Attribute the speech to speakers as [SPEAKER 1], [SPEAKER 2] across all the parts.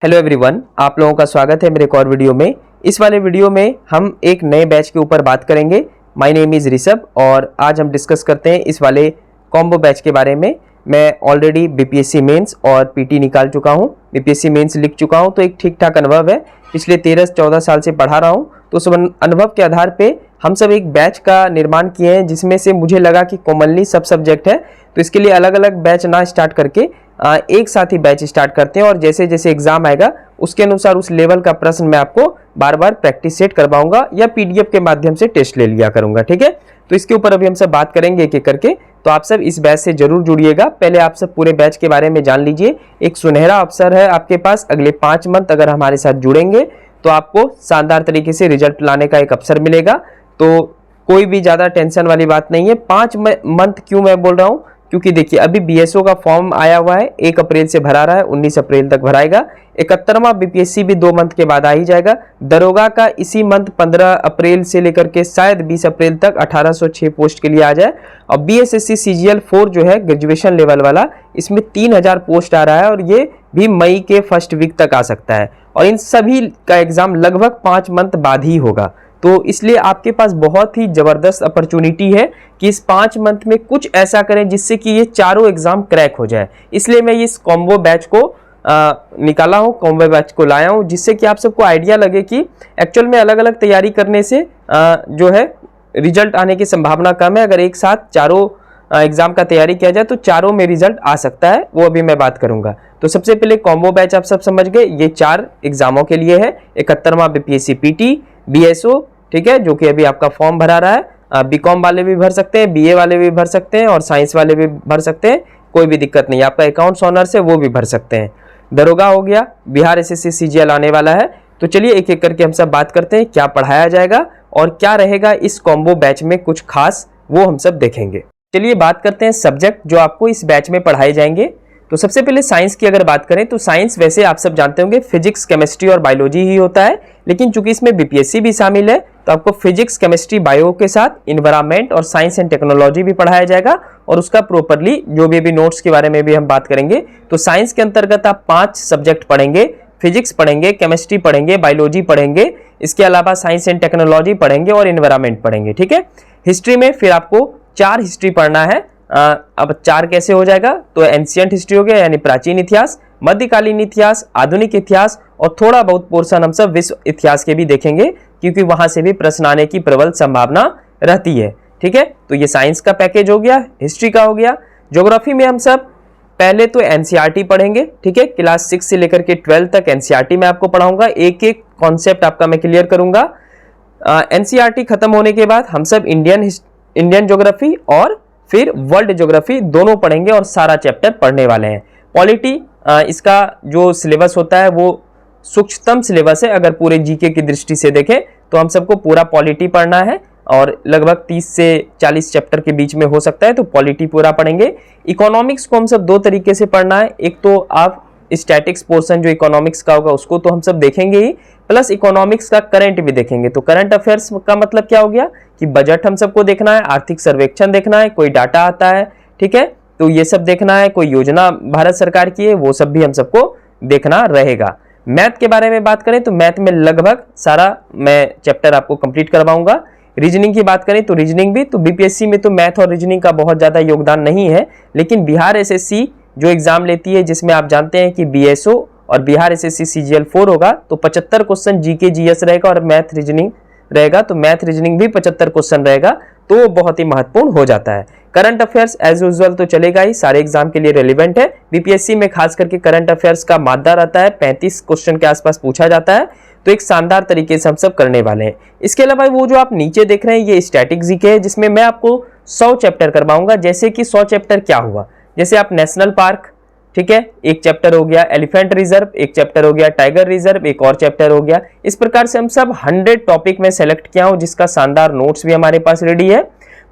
[SPEAKER 1] Hello everyone, आप लोगों का स्वागत है मेरे एक और वीडियो में। इस वाले वीडियो में हम एक नए बैच के ऊपर बात करेंगे। माय नेम इज़ ऋषभ और आज हम डिस्कस करते हैं इस वाले कॉम्बो बैच के बारे में। मैं ऑलरेडी बीपीएससी मेंस और पीटी निकाल चुका हूं, बीपीएससी मेंस लिख चुका हूं, तो एक ठीक ठाक अनुभव है। पिछले 13-14 साल से पढ़ा रहा हूं, तो उस अनुभव के आधार पे हम सब एक बैच का निर्माण किए हैं, जिसमें से मुझे लगा कि कॉमनली सब सब्जेक्ट है, तो इसके लिए अलग अलग बैच ना स्टार्ट करके एक साथ ही बैच स्टार्ट करते हैं और जैसे जैसे एग्जाम आएगा उसके अनुसार उस लेवल का प्रश्न मैं आपको बार बार प्रैक्टिस सेट करवाऊंगा या पीडीएफ के माध्यम से टेस्ट ले लिया करूंगा। ठीक है, तो इसके ऊपर अभी हम सब बात करेंगे एक एक करके। तो आप सब इस बैच से जरूर जुड़िएगा। पहले आप सब पूरे बैच के बारे में जान लीजिए। एक सुनहरा अवसर है आपके पास, अगले 5 मंथ अगर हमारे साथ जुड़ेंगे तो आपको शानदार तरीके से रिजल्ट लाने का एक अवसर मिलेगा। तो कोई भी ज्यादा टेंशन वाली बात नहीं है। 5 मंथ क्यों मैं बोल रहा हूँ, क्योंकि देखिए अभी बीएसओ का फॉर्म आया हुआ है, 1 अप्रैल से भरा रहा है, 19 अप्रैल तक भराएगा। 71वां बीपीएससी भी 2 मंथ के बाद आ ही जाएगा। दरोगा का इसी मंथ 15 अप्रैल से लेकर के शायद 20 अप्रैल तक 1806 पोस्ट के लिए आ जाए। और बीएसएससी सीजीएल 4 जो है ग्रेजुएशन लेवल वाला, इसमें 3000 पोस्ट आ रहा है और ये भी मई के फर्स्ट वीक तक आ सकता है। और इन सभी का एग्जाम लगभग 5 मंथ बाद ही होगा। तो इसलिए आपके पास बहुत ही जबरदस्त अपॉर्चुनिटी है कि इस 5 मंथ में कुछ ऐसा करें जिससे कि ये चारों एग्जाम क्रैक हो जाए। इसलिए मैं इस कॉम्बो बैच को निकाला हूँ, कॉम्बो बैच को लाया हूँ, जिससे कि आप सबको आइडिया लगे कि एक्चुअल में अलग अलग तैयारी करने से जो है रिजल्ट आने की संभावना कम है। अगर एक साथ चारों एग्जाम का तैयारी किया जाए तो चारों में रिजल्ट आ सकता है, वो अभी मैं बात करूंगा। तो सबसे पहले कॉम्बो बैच आप सब समझ गए, ये 4 एग्जामों के लिए है। 71वां बीपीएससी पीटी, बीएसओ, ठीक है, जो कि अभी आपका फॉर्म भरा रहा है। बीकॉम वाले भी भर सकते हैं, बीए वाले भी भर सकते हैं और साइंस वाले भी भर सकते हैं, कोई भी दिक्कत नहीं। आपका अकाउंट्स ऑनर्स है वो भी भर सकते हैं। दरोगा हो गया, बिहार एसएससी सीजीएल आने वाला है। तो चलिए एक एक करके हम सब बात करते हैं, क्या पढ़ाया जाएगा और क्या रहेगा इस कॉम्बो बैच में कुछ खास, वो हम सब देखेंगे। चलिए बात करते हैं सब्जेक्ट जो आपको इस बैच में पढ़ाए जाएंगे। तो सबसे पहले साइंस की अगर बात करें तो साइंस वैसे आप सब जानते होंगे फिजिक्स, केमिस्ट्री और बायोलॉजी ही होता है, लेकिन चूंकि इसमें बीपीएससी भी शामिल है तो आपको फिजिक्स, केमिस्ट्री, बायो के साथ इन्वायरमेंट और साइंस एंड टेक्नोलॉजी भी पढ़ाया जाएगा और उसका प्रॉपरली जो भी नोट्स के बारे में भी हम बात करेंगे। तो साइंस के अंतर्गत आप 5 सब्जेक्ट पढ़ेंगे, फिजिक्स पढ़ेंगे, केमिस्ट्री पढ़ेंगे, बायोलॉजी पढ़ेंगे, इसके अलावा साइंस एंड टेक्नोलॉजी पढ़ेंगे और इन्वायरमेंट पढ़ेंगे। ठीक है, हिस्ट्री में फिर आपको 4 हिस्ट्री पढ़ना है। अब 4 कैसे हो जाएगा, तो एंशिएंट हिस्ट्री हो गया यानी प्राचीन इतिहास, मध्यकालीन इतिहास, आधुनिक इतिहास और थोड़ा बहुत पोर्शन हम सब विश्व इतिहास के भी देखेंगे, क्योंकि वहां से भी प्रश्न आने की प्रबल संभावना रहती है। ठीक है, तो ये साइंस का पैकेज हो गया, हिस्ट्री का हो गया। ज्योग्राफी में हम सब पहले तो एनसीईआरटी पढ़ेंगे। ठीक है, क्लास 6 से लेकर के 12 तक एनसीईआरटी में आपको पढ़ाऊंगा, एक एक कॉन्सेप्ट आपका मैं क्लियर करूंगा। एनसीईआरटी खत्म होने के बाद हम सब इंडियन ज्योग्राफी और फिर वर्ल्ड ज्योग्राफी दोनों पढ़ेंगे और सारा चैप्टर पढ़ने वाले हैं। पॉलिटी, इसका जो सिलेबस होता है वो सूक्ष्मतम सिलेबस है। अगर पूरे जीके की दृष्टि से देखें तो हम सबको पूरा पॉलिटी पढ़ना है और लगभग 30 से 40 चैप्टर के बीच में हो सकता है, तो पॉलिटी पूरा पढ़ेंगे। इकोनॉमिक्स को हम सब 2 तरीके से पढ़ना है। एक तो आप स्टैटिक्स पोर्शन जो इकोनॉमिक्स का होगा उसको तो हम सब देखेंगे ही, प्लस इकोनॉमिक्स का करंट भी देखेंगे। तो करंट अफेयर्स का मतलब क्या हो गया कि बजट हम सबको देखना है, आर्थिक सर्वेक्षण देखना है, कोई डाटा आता है, ठीक है, तो ये सब देखना है, कोई योजना भारत सरकार की है वो सब भी हम सबको देखना रहेगा। मैथ के बारे में बात करें तो मैथ में लगभग सारा मैं चैप्टर आपको कंप्लीट करवाऊंगा। रीजनिंग की बात करें तो रीजनिंग भी, तो बीपीएससी में तो मैथ और रीजनिंग का बहुत ज्यादा योगदान नहीं है, लेकिन बिहार एसएससी जो एग्जाम लेती है जिसमें आप जानते हैं कि बीएसओ और बिहार एसएससी सीजीएल 4 होगा, तो 75 क्वेश्चन जीके जीएस रहेगा और मैथ रीजनिंग रहेगा, तो मैथ रीजनिंग भी 75 क्वेश्चन रहेगा, तो वो बहुत ही महत्वपूर्ण हो जाता है। करंट अफेयर्स एज यूजुअल तो चलेगा ही, सारे एग्जाम के लिए रेलिवेंट है। बीपीएससी में खास करके करंट अफेयर्स का मादा रहता है, 35 क्वेश्चन के आसपास पूछा जाता है, तो एक शानदार तरीके से हम सब करने वाले हैं। इसके अलावा वो जो आप नीचे देख रहे हैं ये स्टैटिक जीके है, जिसमें मैं आपको 100 चैप्टर करवाऊंगा। जैसे कि 100 चैप्टर क्या हुआ, जैसे आप नेशनल पार्क, ठीक है, एक चैप्टर हो गया, एलिफेंट रिजर्व एक चैप्टर हो गया, टाइगर रिजर्व एक और चैप्टर हो गया। इस प्रकार से हम सब 100 टॉपिक में सेलेक्ट किया हूं, जिसका शानदार नोट्स भी हमारे पास रेडी है,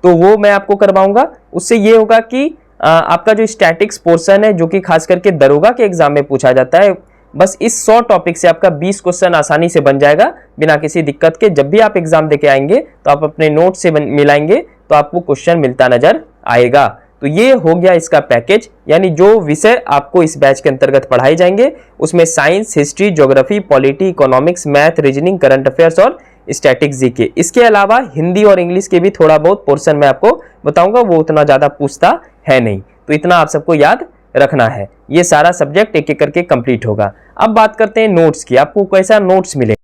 [SPEAKER 1] तो वो मैं आपको करवाऊंगा। उससे ये होगा कि आपका जो स्टैटिक्स पोर्शन है जो कि खास करके दरोगा के एग्जाम में पूछा जाता है, बस इस 100 टॉपिक से आपका 20 क्वेश्चन आसानी से बन जाएगा बिना किसी दिक्कत के। जब भी आप एग्जाम देके आएंगे तो आप अपने नोट से मिलाएंगे तो आपको क्वेश्चन मिलता नजर आएगा। तो ये हो गया इसका पैकेज, यानी जो विषय आपको इस बैच के अंतर्गत पढ़ाए जाएंगे उसमें science, history, geography, polity, economics, math, reasoning, current affairs और स्टैटिक जीके। इसके अलावा हिंदी और इंग्लिश के भी थोड़ा बहुत पोर्शन मैं आपको बताऊंगा, वो उतना ज्यादा पूछता है नहीं, तो इतना आप सबको याद रखना है। ये सारा सब्जेक्ट एक एक करके कंप्लीट होगा। अब बात करते हैं नोट्स की, आपको कैसा नोट्स मिलेगा।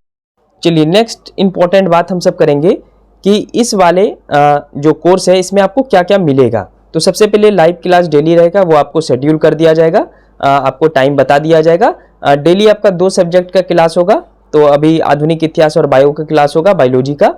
[SPEAKER 1] चलिए नेक्स्ट इंपॉर्टेंट बात हम सब करेंगे कि इस वाले जो कोर्स है इसमें आपको क्या क्या मिलेगा। तो सबसे पहले लाइव क्लास डेली रहेगा, वो आपको शेड्यूल कर दिया जाएगा, आपको टाइम बता दिया जाएगा। डेली आपका 2 सब्जेक्ट का क्लास होगा, तो अभी आधुनिक इतिहास और बायो का क्लास होगा, बायोलॉजी का,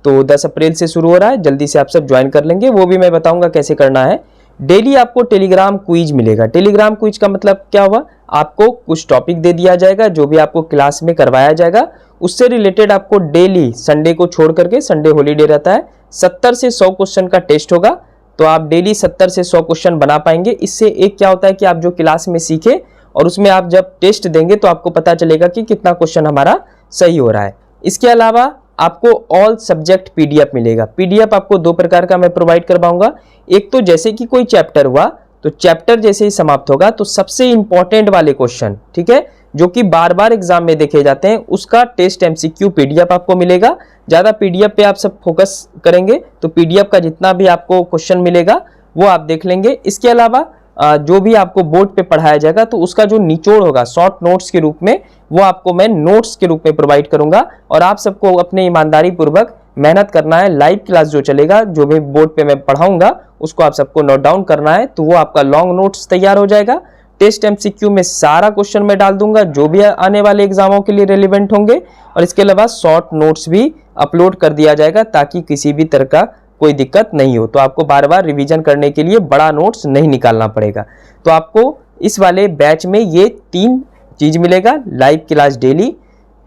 [SPEAKER 1] तो 10 अप्रैल से शुरू हो रहा है, जल्दी से आप सब ज्वाइन कर लेंगे, वो भी मैं बताऊंगा कैसे करना है। डेली आपको टेलीग्राम क्विज मिलेगा। टेलीग्राम क्विज का मतलब क्या हुआ, आपको कुछ टॉपिक दे दिया जाएगा जो भी आपको क्लास में करवाया जाएगा, उससे रिलेटेड आपको डेली, संडे को छोड़ करके, संडे हॉलीडे रहता है, 70 से 100 क्वेश्चन का टेस्ट होगा, तो आप डेली 70 से 100 क्वेश्चन बना पाएंगे। इससे एक क्या होता है कि आप जो क्लास में सीखे और उसमें आप जब टेस्ट देंगे तो आपको पता चलेगा कि कितना क्वेश्चन हमारा सही हो रहा है। इसके अलावा आपको ऑल सब्जेक्ट पीडीएफ मिलेगा। पीडीएफ आपको 2 प्रकार का मैं प्रोवाइड करवाऊंगा। एक तो जैसे कि कोई चैप्टर हुआ तो चैप्टर जैसे ही समाप्त होगा तो सबसे इंपॉर्टेंट वाले क्वेश्चन, ठीक है, जो कि बार बार एग्जाम में देखे जाते हैं, उसका टेस्ट एमसीक्यू पीडीएफ आपको मिलेगा। ज्यादा पीडीएफ पे आप सब फोकस करेंगे तो पीडीएफ का जितना भी आपको क्वेश्चन मिलेगा वो आप देख लेंगे। इसके अलावा जो भी आपको बोर्ड पे पढ़ाया जाएगा तो उसका जो निचोड़ होगा शॉर्ट नोट्स के रूप में, वो आपको मैं नोट्स के रूप में प्रोवाइड करूंगा और आप सबको अपने ईमानदारी पूर्वक मेहनत करना है। लाइव क्लास जो चलेगा, जो भी बोर्ड पे मैं पढ़ाऊंगा उसको आप सबको नोट डाउन करना है, तो वो आपका लॉन्ग नोट्स तैयार हो जाएगा। टेस्ट एमसीक्यू में सारा क्वेश्चन मैं डाल दूंगा जो भी आने वाले एग्जामों के लिए रेलिवेंट होंगे, और इसके अलावा शॉर्ट नोट्स भी अपलोड कर दिया जाएगा ताकि किसी भी तरह का कोई दिक्कत नहीं हो, तो आपको बार बार रिवीजन करने के लिए बड़ा नोट्स नहीं निकालना पड़ेगा। तो आपको इस वाले बैच में ये 3 चीज मिलेगा, live class daily,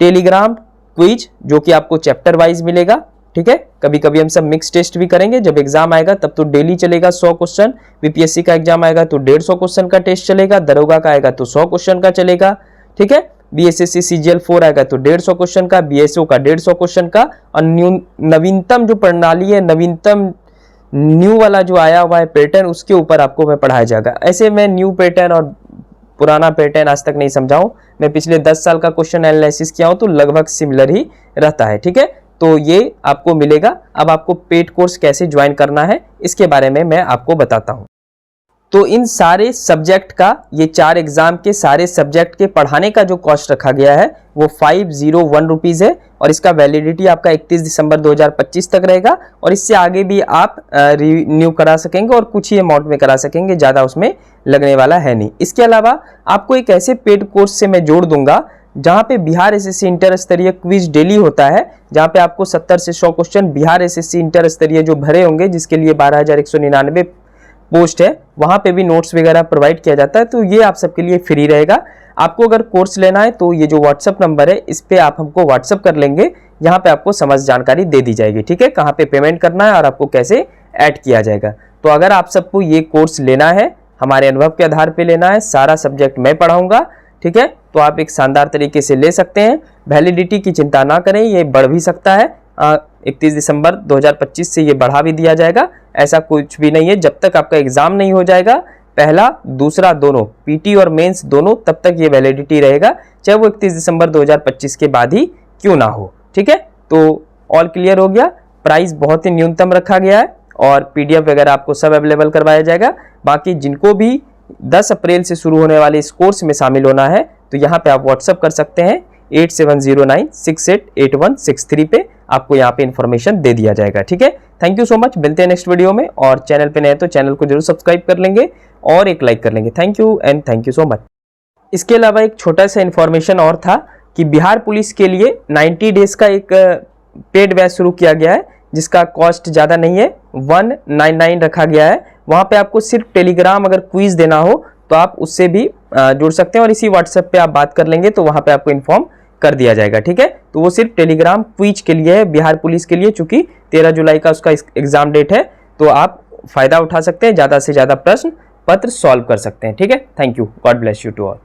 [SPEAKER 1] Telegram quiz जो कि आपको चैप्टर वाइज मिलेगा, ठीक है। कभी कभी हम सब मिक्स टेस्ट भी करेंगे, जब एग्जाम आएगा तब तो डेली चलेगा 100 क्वेश्चन, बीपीएससी का एग्जाम आएगा तो 150 क्वेश्चन का टेस्ट चलेगा, दरोगा का आएगा तो 100 क्वेश्चन का चलेगा, ठीक है। बीएसएससी सीजीएल 4 आएगा तो 150 क्वेश्चन का, बीएसओ का 150 क्वेश्चन का, और नवीनतम जो प्रणाली है, नवीनतम न्यू वाला जो आया हुआ है पैटर्न, उसके ऊपर आपको मैं पढ़ाया जाएगा। ऐसे मैं न्यू पैटर्न और पुराना पैटर्न आज तक नहीं समझाऊं, मैं पिछले 10 साल का क्वेश्चन एनालिसिस किया हूं तो लगभग सिमिलर ही रहता है, ठीक है। तो ये आपको मिलेगा। अब आपको पेड कोर्स कैसे ज्वाइन करना है इसके बारे में मैं आपको बताता हूं। तो इन सारे सब्जेक्ट का, ये 4 एग्जाम के सारे सब्जेक्ट के पढ़ाने का जो कॉस्ट रखा गया है वो 501 रुपीज है, और इसका वैलिडिटी आपका 31 दिसंबर 2025 तक रहेगा, और इससे आगे भी आप रिन्यू करा सकेंगे और कुछ ही अमाउंट में करा सकेंगे, ज़्यादा उसमें लगने वाला है नहीं। इसके अलावा आपको एक ऐसे पेड कोर्स से मैं जोड़ दूंगा जहाँ पे बिहार एसएससी इंटर स्तरीय क्विज डेली होता है, जहाँ पे आपको 70 से 100 क्वेश्चन बिहार एसएससी इंटर स्तरीय जो भरे होंगे, जिसके लिए 12,199 पोस्ट है, वहां पे भी नोट्स वगैरह प्रोवाइड किया जाता है, तो ये आप सबके लिए फ्री रहेगा। आपको अगर कोर्स लेना है तो ये जो व्हाट्सअप नंबर है इस पे आप हमको व्हाट्सअप कर लेंगे, यहाँ पे आपको समझ जानकारी दे दी जाएगी, ठीक है, कहाँ पे पेमेंट करना है और आपको कैसे ऐड किया जाएगा। तो अगर आप सबको ये कोर्स लेना है, हमारे अनुभव के आधार पे लेना है, सारा सब्जेक्ट मैं पढ़ाऊंगा, ठीक है, तो आप एक शानदार तरीके से ले सकते हैं। वैलिडिटी की चिंता ना करें, ये बढ़ भी सकता है, 31 दिसंबर 2025 से ये बढ़ा भी दिया जाएगा, ऐसा कुछ भी नहीं है। जब तक आपका एग्जाम नहीं हो जाएगा, पहला दूसरा दोनों, पीटी और मेंस दोनों, तब तक ये वैलिडिटी रहेगा, चाहे वो 31 दिसंबर 2025 के बाद ही क्यों ना हो, ठीक है। तो ऑल क्लियर हो गया। प्राइस बहुत ही न्यूनतम रखा गया है और पीडीएफ वगैरह आपको सब अवेलेबल करवाया जाएगा। बाकी जिनको भी 10 अप्रैल से शुरू होने वाले इस कोर्स में शामिल होना है तो यहाँ पे आप व्हाट्सअप कर सकते हैं 8709688163 पे, आपको यहाँ पे इन्फॉर्मेशन दे दिया जाएगा, ठीक है। थैंक यू सो मच, मिलते हैं नेक्स्ट वीडियो में, और चैनल पे नए तो चैनल को जरूर सब्सक्राइब कर लेंगे और एक लाइक कर लेंगे। Thank you and thank you so much. इसके अलावा एक छोटा सा इन्फॉर्मेशन और था कि बिहार पुलिस के लिए 90 डेज का एक पेड बैच शुरू किया गया है, जिसका कॉस्ट ज़्यादा नहीं है, 199 रखा गया है। वहाँ पे आपको सिर्फ टेलीग्राम अगर क्विज देना हो तो आप उससे भी जुड़ सकते हैं, और इसी व्हाट्सएप पे आप बात कर लेंगे तो वहाँ पे आपको इन्फॉर्म कर दिया जाएगा, ठीक है। तो वो सिर्फ टेलीग्राम क्विज के लिए है, बिहार पुलिस के लिए, चूंकि 13 जुलाई का उसका एग्जाम डेट है, तो आप फायदा उठा सकते हैं, ज़्यादा से ज़्यादा प्रश्न पत्र सॉल्व कर सकते हैं, ठीक है। Thank you, God bless you to all.